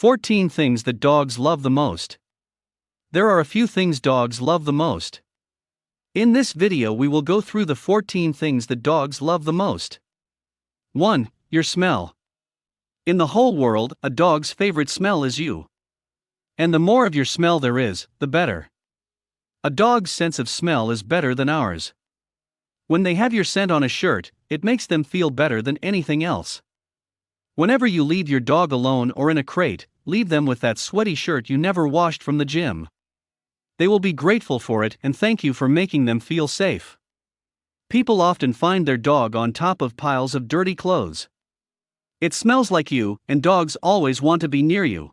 14 things that dogs love the most. There are a few things dogs love the most. In this video we will go through the 14 things that dogs love the most. 1. Your smell. In the whole world, a dog's favorite smell is you. And the more of your smell there is, the better. A dog's sense of smell is better than ours. When they have your scent on a shirt, it makes them feel better than anything else. Whenever you leave your dog alone or in a crate, leave them with that sweaty shirt you never washed from the gym. They will be grateful for it and thank you for making them feel safe. People often find their dog on top of piles of dirty clothes. It smells like you, and dogs always want to be near you.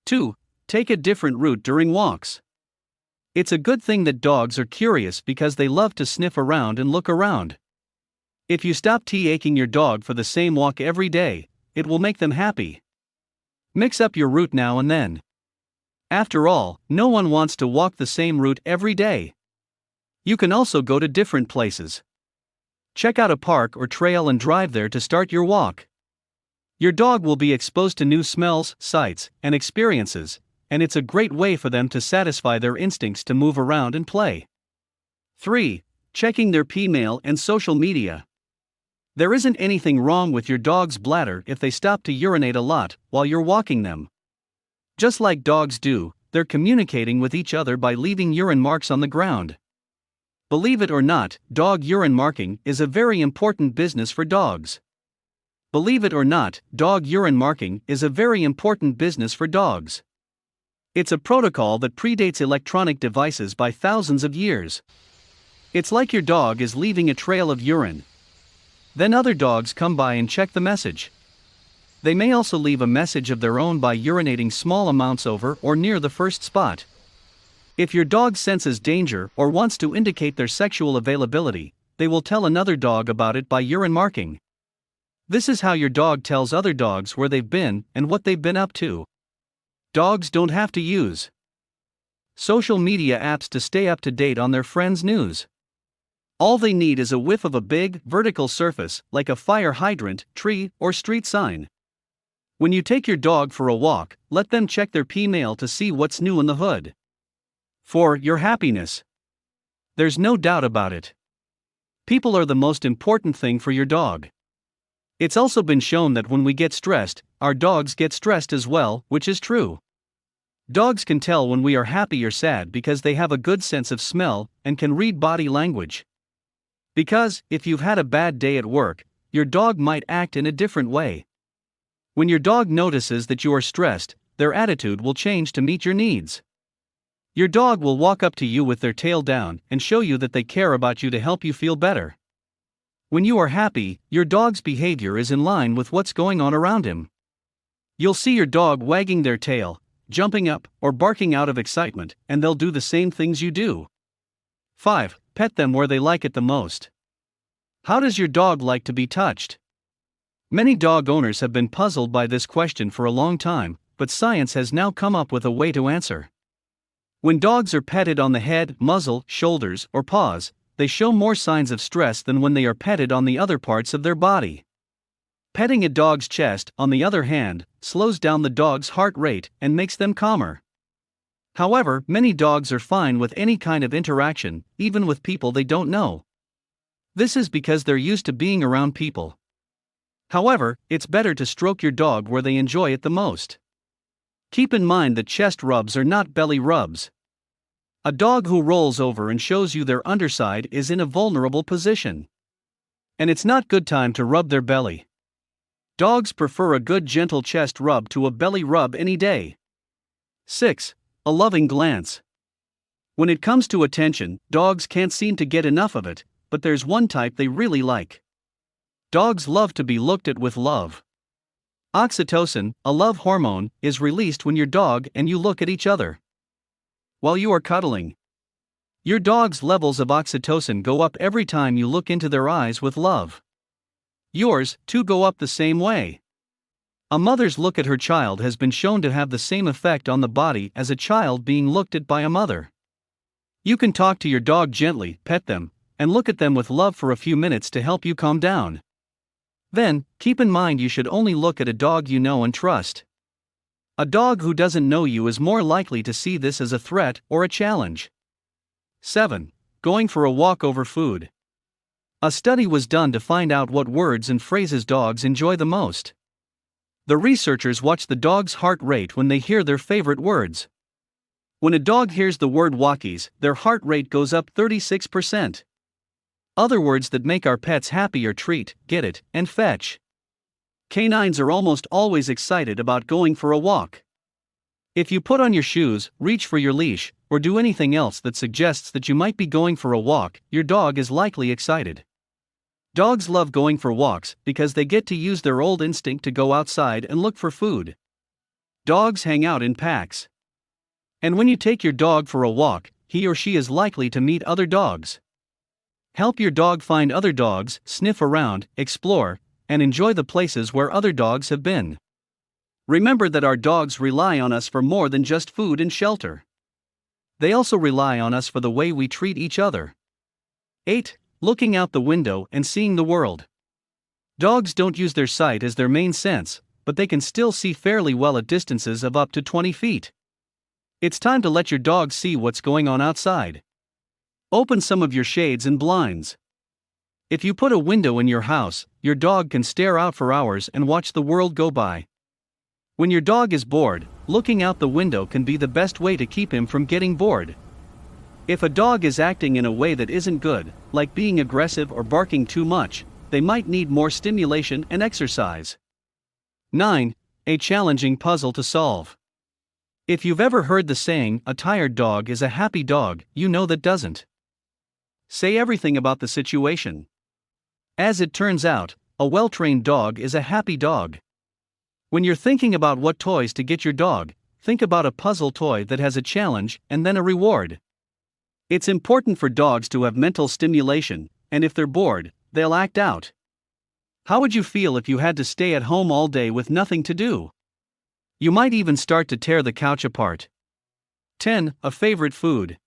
2. Take a different route during walks. It's a good thing that dogs are curious because they love to sniff around and look around. If you stop taking your dog for the same walk every day, it will make them happy. Mix up your route now and then. After all, no one wants to walk the same route every day. You can also go to different places. Check out a park or trail and drive there to start your walk. Your dog will be exposed to new smells, sights, and experiences, and it's a great way for them to satisfy their instincts to move around and play. 3. Checking their Pmail and social media. There isn't anything wrong with your dog's bladder if they stop to urinate a lot while you're walking them. Just like dogs do, they're communicating with each other by leaving urine marks on the ground. Believe it or not, dog urine marking is a very important business for dogs. Believe it or not, dog urine marking is a very important business for dogs. It's a protocol that predates electronic devices by thousands of years. It's like your dog is leaving a trail of urine. Then other dogs come by and check the message. They may also leave a message of their own by urinating small amounts over or near the first spot. If your dog senses danger or wants to indicate their sexual availability, they will tell another dog about it by urine marking. This is how your dog tells other dogs where they've been and what they've been up to. Dogs don't have to use social media apps to stay up to date on their friends' news. All they need is a whiff of a big, vertical surface, like a fire hydrant, tree, or street sign. When you take your dog for a walk, let them check their Pmail to see what's new in the hood. 4. Your happiness. There's no doubt about it. People are the most important thing for your dog. It's also been shown that when we get stressed, our dogs get stressed as well, which is true. Dogs can tell when we are happy or sad because they have a good sense of smell and can read body language. Because, if you've had a bad day at work, your dog might act in a different way. When your dog notices that you are stressed, their attitude will change to meet your needs. Your dog will walk up to you with their tail down and show you that they care about you to help you feel better. When you are happy, your dog's behavior is in line with what's going on around him. You'll see your dog wagging their tail, jumping up, or barking out of excitement, and they'll do the same things you do. 5. Pet them where they like it the most. How does your dog like to be touched? Many dog owners have been puzzled by this question for a long time, but science has now come up with a way to answer. When dogs are petted on the head, muzzle, shoulders, or paws, they show more signs of stress than when they are petted on the other parts of their body. Petting a dog's chest, on the other hand, slows down the dog's heart rate and makes them calmer. However, many dogs are fine with any kind of interaction, even with people they don't know. This is because they're used to being around people. However, it's better to stroke your dog where they enjoy it the most. Keep in mind that chest rubs are not belly rubs. A dog who rolls over and shows you their underside is in a vulnerable position. And it's not good time to rub their belly. Dogs prefer a good gentle chest rub to a belly rub any day. 6. A loving glance. When it comes to attention, dogs can't seem to get enough of it, but there's one type they really like. Dogs love to be looked at with love. Oxytocin, a love hormone, is released when your dog and you look at each other. While you are cuddling, your dog's levels of oxytocin go up every time you look into their eyes with love. Yours, too, go up the same way. A mother's look at her child has been shown to have the same effect on the body as a child being looked at by a mother. You can talk to your dog gently, pet them, and look at them with love for a few minutes to help you calm down. Then, keep in mind you should only look at a dog you know and trust. A dog who doesn't know you is more likely to see this as a threat or a challenge. 7. Going for a walk over food. A study was done to find out what words and phrases dogs enjoy the most. The researchers watched the dog's heart rate when they hear their favorite words. When a dog hears the word walkies, their heart rate goes up 36%. Other words that make our pets happy are treat, get it, and fetch. Canines are almost always excited about going for a walk. If you put on your shoes, reach for your leash, or do anything else that suggests that you might be going for a walk, your dog is likely excited. Dogs love going for walks because they get to use their old instinct to go outside and look for food. Dogs hang out in packs. And when you take your dog for a walk, he or she is likely to meet other dogs. Help your dog find other dogs, sniff around, explore, and enjoy the places where other dogs have been. Remember that our dogs rely on us for more than just food and shelter. They also rely on us for the way we treat each other. 8. Looking out the window and seeing the world. Dogs don't use their sight as their main sense, but they can still see fairly well at distances of up to 20 feet. It's time to let your dog see what's going on outside. Open some of your shades and blinds. If you put a window in your house, your dog can stare out for hours and watch the world go by. When your dog is bored, looking out the window can be the best way to keep him from getting bored. If a dog is acting in a way that isn't good, like being aggressive or barking too much, they might need more stimulation and exercise. 9. A challenging puzzle to solve. If you've ever heard the saying, "A tired dog is a happy dog," you know that doesn't. Say everything about the situation. As it turns out, a well-trained dog is a happy dog. When you're thinking about what toys to get your dog, think about a puzzle toy that has a challenge and then a reward. It's important for dogs to have mental stimulation, and if they're bored, they'll act out. How would you feel if you had to stay at home all day with nothing to do? You might even start to tear the couch apart. 10. A favorite food.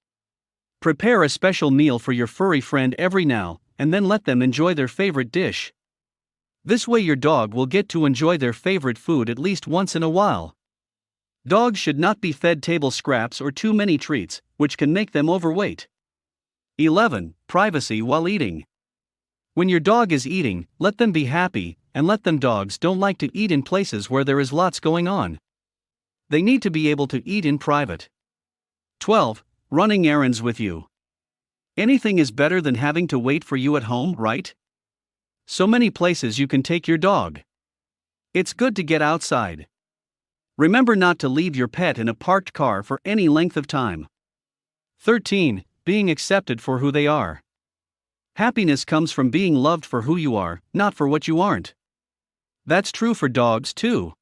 Prepare a special meal for your furry friend every now and then let them enjoy their favorite dish. This way your dog will get to enjoy their favorite food at least once in a while. Dogs should not be fed table scraps or too many treats, which can make them overweight. 11. Privacy while eating. When your dog is eating, let them be happy, and let them. Dogs don't like to eat in places where there is lots going on. They need to be able to eat in private. 12. Running errands with you. Anything is better than having to wait for you at home, right? So many places you can take your dog. It's good to get outside. Remember not to leave your pet in a parked car for any length of time. 13. Being accepted for who they are. Happiness comes from being loved for who you are, not for what you aren't. That's true for dogs too.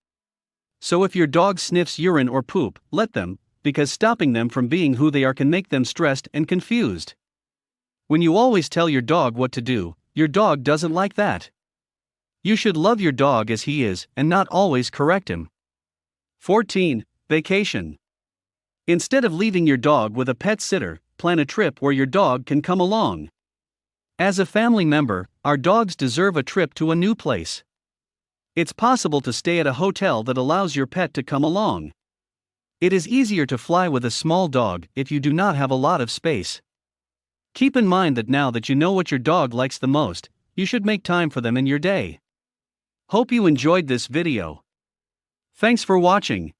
So if your dog sniffs urine or poop, let them, because stopping them from being who they are can make them stressed and confused. When you always tell your dog what to do, your dog doesn't like that. You should love your dog as he is and not always correct him. 14. Vacation. Instead of leaving your dog with a pet sitter, plan a trip where your dog can come along. As a family member, our dogs deserve a trip to a new place. It's possible to stay at a hotel that allows your pet to come along. It is easier to fly with a small dog if you do not have a lot of space. Keep in mind that now that you know what your dog likes the most, you should make time for them in your day. Hope you enjoyed this video. Thanks for watching.